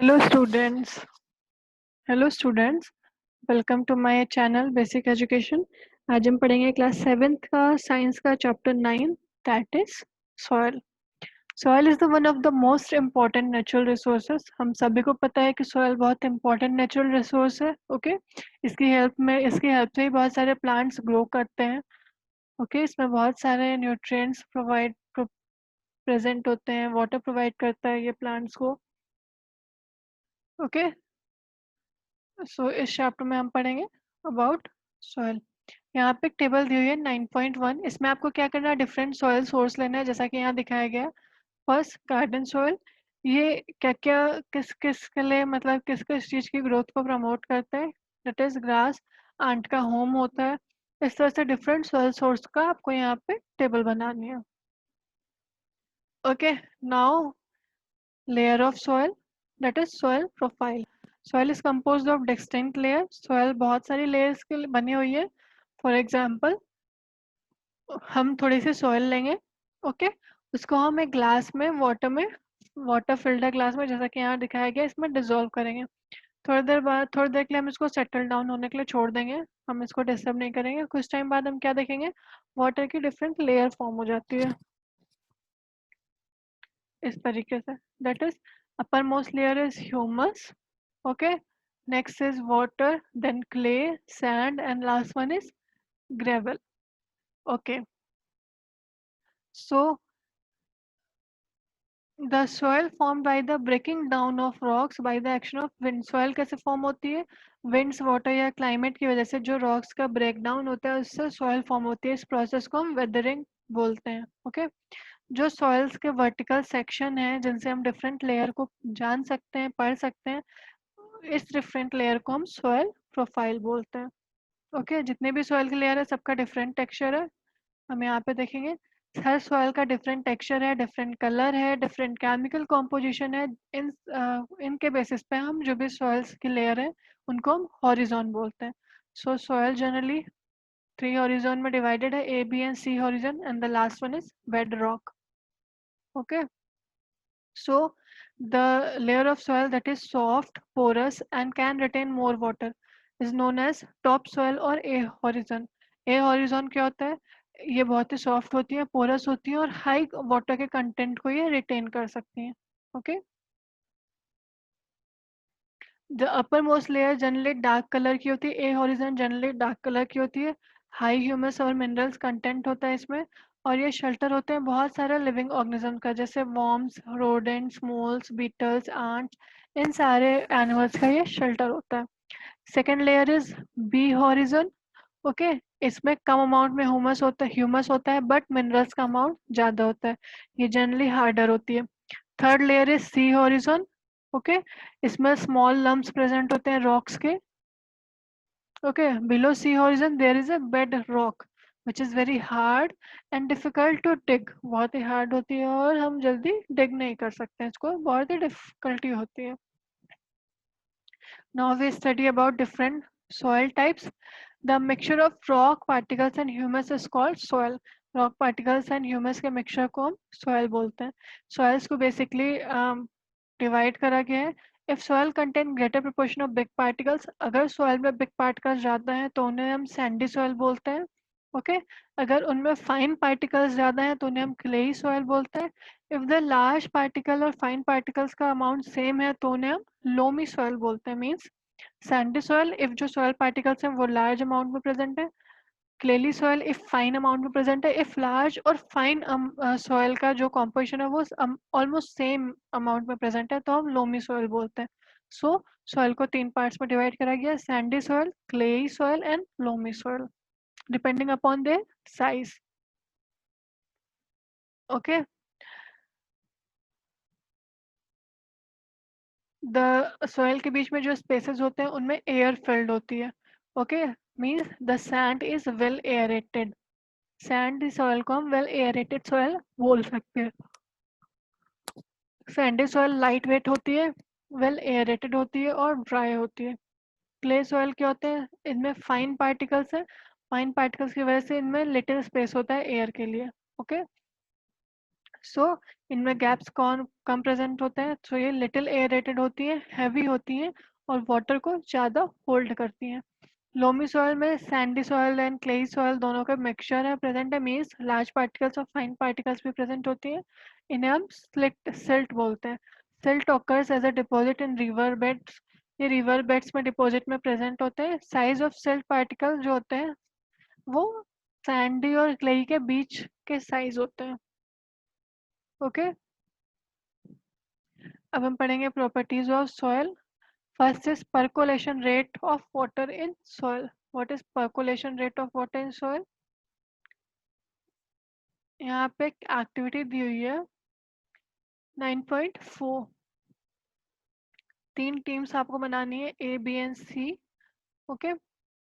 Hello students. Hello students. Welcome to my channel Basic Education. आज हम पढ़ेंगे class 7th का साइंस का chapter 9 that is soil. Soil is the one of the most important natural resources. हम सभी को पता है कि सॉइल बहुत इम्पॉर्टेंट नेचुरल रिसोर्स है. ओके इसकी हेल्प से ही बहुत सारे प्लांट्स ग्रो करते हैं. ओके इसमें बहुत सारे न्यूट्रिएंट्स प्रेजेंट होते हैं. वाटर प्रोवाइड करता है ये प्लांट्स को. ओके सो इस चैप्टर में हम पढ़ेंगे अबाउट सॉइल. यहाँ पे एक टेबल दी हुई है 9.1. इसमें आपको क्या करना है, डिफरेंट सॉइल सोर्स लेना है जैसा कि यहाँ दिखाया गया. First garden soil. ये क्या क्या किस किस के लिए मतलब किस किस चीज़ की ग्रोथ को प्रमोट करता है. दैट इज ग्रास, आंट का होम होता है. इस तरह से डिफरेंट सॉइल सोर्स का आपको यहाँ पे टेबल बनानी है. Okay now layer of soil that is soil profile. Soil is composed of distinct layer. Soil बहुत सारी लेयर्स के लिए बनी हुई है. फॉर एग्जाम्पल हम थोड़ी सी सॉइल लेंगे. ओके उसको हम एक ग्लास में वाटर फिल्टर ग्लास में जैसा कि यहाँ दिखाया गया इसमें डिजोल्व करेंगे. थोड़ी देर के लिए हम इसको सेटल डाउन होने के लिए छोड़ देंगे. हम इसको डिस्टर्ब नहीं करेंगे. कुछ टाइम बाद हम क्या देखेंगे, वाटर की डिफरेंट लेयर फॉर्म हो जाती है इस तरीके से. That is upper most layer is humus. Okay next is water, then clay, sand and last one is gravel. Okay so the soil form by the breaking down of rocks by the action of wind. Soil कैसे form होती है, winds, water या climate की वजह से जो rocks का break down होता है उससे सॉइल फॉर्म होती है. इस प्रोसेस को हम वेदरिंग बोलते हैं. ओके जो सॉइल्स के वर्टिकल सेक्शन है जिनसे हम डिफरेंट लेयर को जान सकते हैं, पढ़ सकते हैं, इस डिफरेंट लेयर को हम सॉइल प्रोफाइल बोलते हैं. ओके जितने भी सॉइल के लेयर है सबका डिफरेंट टेक्सचर है. हम यहाँ पे देखेंगे हर सॉइल का डिफरेंट टेक्सचर है, डिफरेंट कलर है, डिफरेंट केमिकल कॉम्पोजिशन है. इनके बेसिस पे हम जो भी सॉइल्स की लेयर है उनको हम हॉरिजॉन बोलते हैं. सो सॉइल जनरली 3 हॉरिजॉन में डिवाइडेड है, A B and C horizon, and the last one is bedrock. Okay so the layer of soil that is soft, porous and can retain more water is known as topsoil or a horizon. A horizon क्या होता है, ये बहुत ही soft होती है, porous होती है और हाई वाटर के कंटेंट को ये रिटेन कर सकती हैं. Okay the upper most layer generally dark colour की होती है. ए हॉरिजन जनरली डार्क कलर की होती है. हाई ह्यूमस और मिनरल्स कंटेंट होता है इसमें. और ये शेल्टर होते हैं बहुत सारे लिविंग ऑर्गेनिज्म का, जैसे worms, rodents, moles, beetles, ants. इन सारे एनिमल्स का ये शेल्टर होता है. Second layer is B horizon. Okay इसमें कम अमाउंट में ह्यूमस होता है बट मिनरल्स का अमाउंट ज़्यादा होता है. ये जनरली हार्डर होती है. Third layer is C horizon. Okay इसमें स्मॉल लम्प्स प्रेजेंट होते हैं रॉक्स के. Okay below C horizon there is a bedrock which is very hard and difficult to dig. बहुत ही हार्ड होती है और हम जल्दी डिग नहीं कर सकते हैं इसको, बहुत ही डिफिकल्टी होती है. Now we study about different soil types. The mixture of rock particles and humus is called soil. Rock particles and humus के mixture को हम soil बोलते हैं. Soils को basically divide करा गया है. If soil contain greater proportion of big particles, अगर soil में big particles ज़्यादा हैं तो उन्हें हम sandy soil बोलते हैं. ओके अगर उनमें फाइन पार्टिकल्स ज़्यादा हैं तो उन्हें हम क्लेई सॉइल बोलते हैं. इफ द लार्ज पार्टिकल और फाइन पार्टिकल्स का अमाउंट सेम है तो उन्हें हम लोमी सॉइल बोलते हैं. मीन्स सैंडी सॉइल इफ जो सॉइल पार्टिकल्स हैं वो लार्ज अमाउंट में प्रेजेंट है. क्लेली सॉइल इफ फाइन अमाउंट में प्रेजेंट है. इफ लार्ज और फाइन सॉइल का जो कॉम्पोजिशन है वो ऑलमोस्ट सेम अमाउंट में प्रेजेंट है तो हम लोमी सॉइल बोलते हैं. सो सॉइल को 3 पार्ट्स में डिवाइड करा गया, Sandy soil, clayey soil and loamy soil, depending upon their size. Okay the soil के बीच में जो spaces होते हैं उनमें air filled होती है. Okay means the sand is well aerated. Sandy soil को हम well aerated soil बोल सकते हैं. Sandy soil light weight होती है, well aerated होती है और dry होती है. Clay soil क्या होते हैं, इनमें fine particles है. Fine particles की वजह से इनमें little space होता है air के लिए. Okay सो इनमें गैप्स कौन कम प्रेजेंट होते हैं, सो ये लिटिल एयरेटेड होती हैं, हैवी होती हैं और वाटर को ज़्यादा होल्ड करती हैं। लोमी सॉइल में sandy soil and clayey soil दोनों का मिक्सचर है प्रेजेंट है, मीन्स लार्ज पार्टिकल्स और फाइन पार्टिकल्स भी प्रेजेंट होती हैं। इन्हें हम सिल्ट बोलते हैं। Silt occurs as a deposit in river beds. ये रिवर बेड्स में डिपॉजिट में प्रेजेंट होते हैं। साइज ऑफ सिल्ट पार्टिकल जो होते हैं वो सैंडी और क्लेई के बीच के साइज होते हैं। ओके, अब हम पढ़ेंगे properties of soil. First is percolation rate of water in soil. What is percolation rate of water in soil? यहाँ पे एक एक्टिविटी दी हुई है 9.4। तीन टीम्स आपको बनानी है, A B and C. Okay,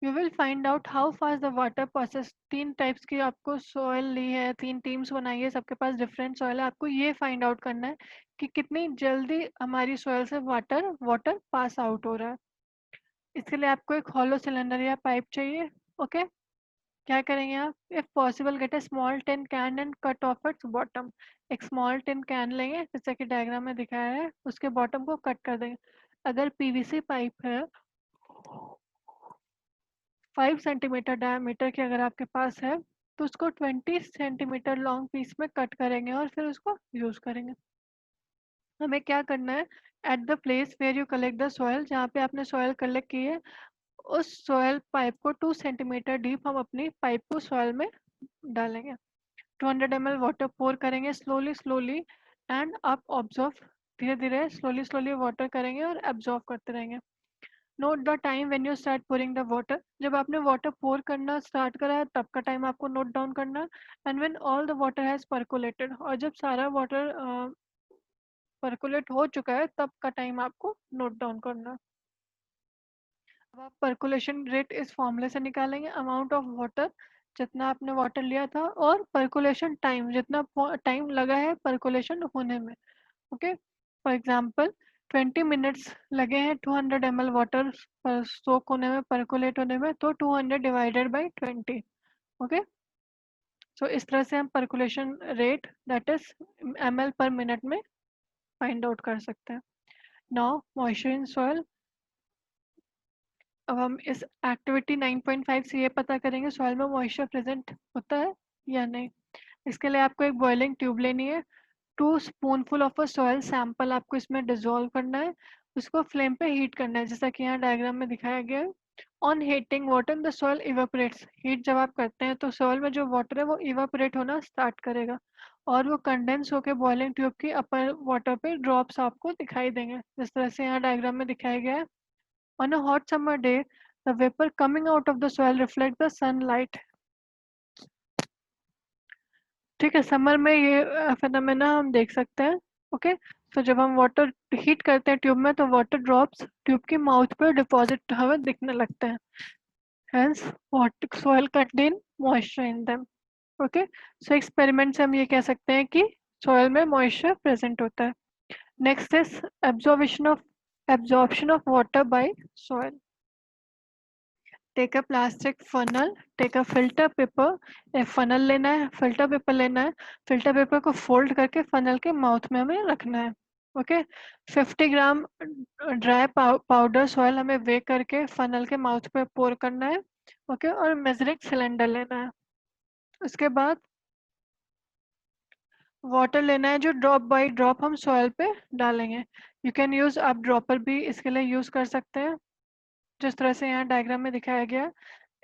you will find out how fast the water process. तीन टाइप्स की आपको सॉइल ली है, तीन टीम्स बनाई है, सबके पास डिफरेंट सॉइल है। आपको ये फाइंड आउट करना है कि कितनी जल्दी हमारी सॉइल से वाटर वाटर पास आउट हो रहा है। इसके लिए आपको एक हॉलो सिलेंडर या पाइप चाहिए। ओके, क्या करेंगे आप, if possible get A small tin can and cut of its bottom. एक स्मॉल टिन कैन लेंगे जैसे कि डायग्राम में दिखाया है, उसके बॉटम को कट कर देंगे। अगर पीवीसी पाइप है 5 सेंटीमीटर डायमीटर की अगर आपके पास है, तो उसको 20 सेंटीमीटर लॉन्ग पीस में कट करेंगे और फिर उसको यूज करेंगे। हमें क्या करना है, at the place where you collect the soil, जहाँ पे आपने सॉयल कलेक्ट की है, उस सॉयल पाइप को 2 सेंटीमीटर डीप हम अपनी पाइप को सॉयल में डालेंगे। 200 ml वाटर पोर करेंगे स्लोली स्लोली एंड आप ऑब्जर्व, धीरे धीरे स्लोली स्लोली वाटर करेंगे और एब्जॉर्व करते रहेंगे। Note the time when you start pouring the water. जब आपने वाटर पोर करना स्टार्ट करा है तब का टाइम आपको नोट डाउन करना है। And when all the water has percolated, और जब सारा वाटर परकोलेट हो चुका है तब का टाइम आपको नोट डाउन करना है। अब आप परकोलेशन रेट इस फॉर्मूले से निकालेंगे, अमाउंट ऑफ वाटर जितना आपने वाटर लिया था और परकोलेशन टाइम जितना टाइम लगा है परकोलेशन होने में। ओके, फॉर एग्जांपल 20 मिनट्स लगे हैं 200 ml वाटर पर सोक होने में, परकोलेट होने में, तो 200 डिवाइडेड बाई 20। ओके, सो इस तरह से हम percolation rate that is ml पर मिनट में फाइंड आउट कर सकते हैं। Now moisture in soil. अब हम इस एक्टिविटी 9.5 से ये पता करेंगे सॉइल में मॉइस्चर प्रेजेंट होता है या नहीं। इसके लिए आपको एक बॉइलिंग ट्यूब लेनी है। 2 spoonful of a soil sample आपको इसमें डिजोल्व करना है, उसको फ्लेम पे हीट करना है जैसा कि यहाँ डायग्राम में दिखाया गया है। On heating water the soil evaporates. Heat जब आप करते हैं तो सॉइल में जो वाटर है वो इवेपोरेट होना स्टार्ट करेगा और वो कंडेंस होकर बॉइलिंग ट्यूब की अपर वाटर पे ड्रॉप्स आपको दिखाई देंगे जिस तरह से यहाँ डायग्राम में दिखाया गया है। On a hot summer day, the vapor coming out of the soil reflect the sunlight. ठीक है, समर में ये फिनोमेना हम देख सकते हैं। ओके, तो जब हम वाटर हीट करते हैं ट्यूब में तो वाटर ड्रॉप्स ट्यूब की माउथ पर डिपॉजिट हमें दिखने लगते हैं। Hence, what soil contain moisture in them. Okay, so experiment से हम ये कह सकते हैं कि सॉइल में मॉइस्चर प्रेजेंट होता है। Next is absorption of water by soil. Take a plastic funnel, take a filter paper. एक फनल लेना है, फिल्टर पेपर लेना है, फिल्टर पेपर को फोल्ड करके फनल के माउथ में हमें रखना है। Okay, 50 gram dry powder soil हमें वे करके फनल के माउथ पे पोर करना है। ओके, और मेजरिंग सिलेंडर लेना है। उसके बाद वाटर लेना है जो ड्रॉप बाय ड्रॉप हम सॉइल पे डालेंगे। यू कैन यूज आप ड्रॉपर भी इसके लिए यूज कर सकते हैं जिस तरह से यहाँ डायग्राम में दिखाया गया है।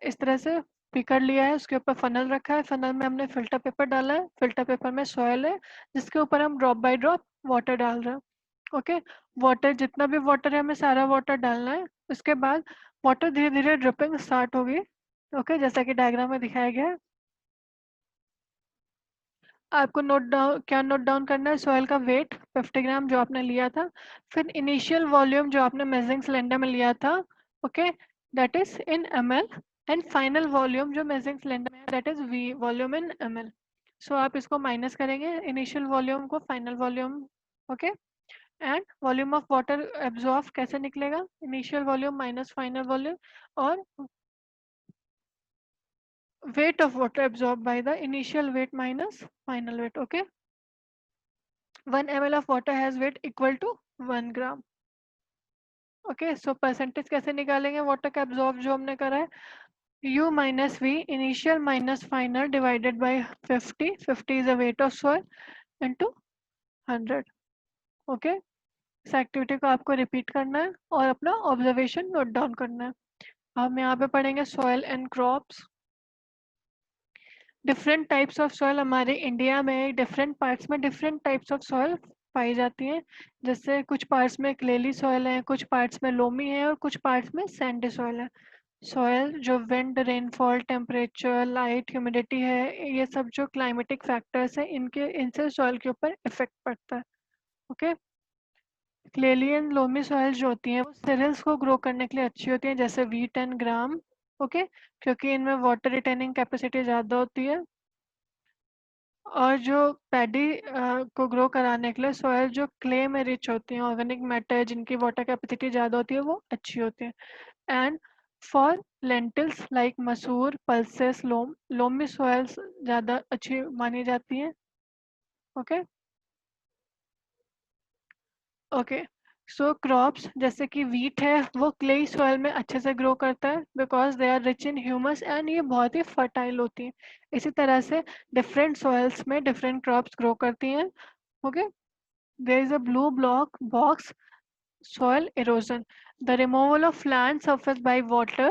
इस तरह से पीकर लिया है, उसके ऊपर फनल रखा है, फनल में हमने फिल्टर पेपर डाला है, फिल्टर पेपर में सॉयल है जिसके ऊपर हम ड्रॉप बाय ड्रॉप वाटर डाल रहे हैं। ओके, वाटर जितना भी वाटर है हमें सारा वाटर डालना है। उसके बाद वाटर धीरे धीरे ड्रिपिंग स्टार्ट होगी। ओके, जैसा कि डायग्राम में दिखाया गया है। आपको नोट डाउन क्या नोट डाउन करना है, सॉइल का वेट 50 ग्राम जो आपने लिया था, फिर इनिशियल वॉल्यूम जो आपने मेजरिंग सिलेंडर में लिया था, okay, that is in ml, and final volume जो मेजरिंग सिलेंडर में है that is v, volume in ml। सो आप इसको माइनस करेंगे इनिशियल वॉल्यूम को final volume. Okay, and volume of water absorb कैसे निकलेगा, initial volume minus final volume, और weight of water absorbed by the initial weight minus final weight. Okay, 1 ml of water has weight equal to 1 gram. Okay, so percentage कैसे निकालेंगे water का absorb जो हमने करा है, U minus V initial minus final divided by 50. 50 is the weight of soil into 100. Okay, इस activity को आपको रिपीट करना है और अपना ऑब्जर्वेशन नोट डाउन करना है. हम यहाँ पे पढ़ेंगे soil and crops. Different types of soil हमारे इंडिया में डिफरेंट पार्ट्स में डिफरेंट टाइप्स ऑफ सॉइल पाई जाती हैं. जैसे कुछ पार्ट्स में क्लेली सॉइल है, कुछ पार्ट्स में लोमी है और कुछ पार्ट्स में सैंडी सॉइल है. सॉइल जो wind, rainfall, temperature, light, humidity है, ये सब जो क्लाइमेटिक फैक्टर्स हैं, इनसे सॉइल के ऊपर इफेक्ट पड़ता है. ओके, क्लेली एंड लोमी सॉइल जो होती हैं वो सीरियल्स को ग्रो करने के लिए अच्छी होती हैं, जैसे वीट एंड ग्राम. ओके, क्योंकि इनमें वाटर रिटेनिंग कैपेसिटी ज़्यादा होती है. और जो पैडी को ग्रो कराने के लिए सॉइल जो क्ले में रिच होती हैं, ऑर्गेनिक मैटर जिनकी वाटर कैपेसिटी ज़्यादा होती है, वो अच्छी होती है. एंड फॉर लेंटिल्स लाइक मसूर, पल्सेस, लोमी सॉइल्स ज़्यादा अच्छी मानी जाती हैं. ओके ओके, सो क्रॉप्स जैसे कि वीट है वो क्लेई सॉइल में अच्छे से ग्रो करता है because they are rich in humus and ये बहुत ही फर्टाइल होती हैं. इसी तरह से डिफरेंट सॉइल्स में डिफरेंट क्रॉप्स ग्रो करती हैं. Okay, there is a blue block box. Soil erosion, the removal of land surface by water,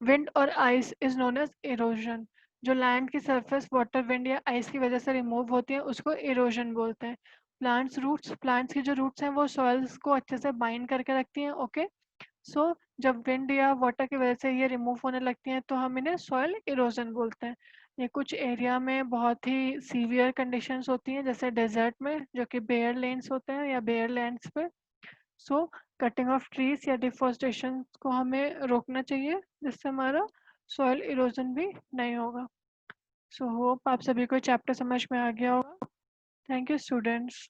wind or ice is known as erosion. जो लैंड की सरफेस वाटर, विंड या ice की वजह से remove होती है उसको इरोजन बोलते हैं. प्लांट्स की जो रूट्स हैं वो सॉइल्स को अच्छे से बाइंड करके रखती हैं. ओके, सो जब विंड या वाटर की वजह से ये रिमूव होने लगती हैं तो हम इन्हें सॉइल इरोजन बोलते हैं. ये कुछ एरिया में बहुत ही सीवियर कंडीशंस होती हैं, जैसे डेजर्ट में जो कि बेयर लेन्स होते हैं या बेयर लैंड्स पे. सो कटिंग ऑफ ट्रीज या डिफोरेस्टेशन को हमें रोकना चाहिए जिससे हमारा सॉइल इरोजन भी नहीं होगा. सो होप आप सभी को चैप्टर समझ में आ गया होगा. Thank you students.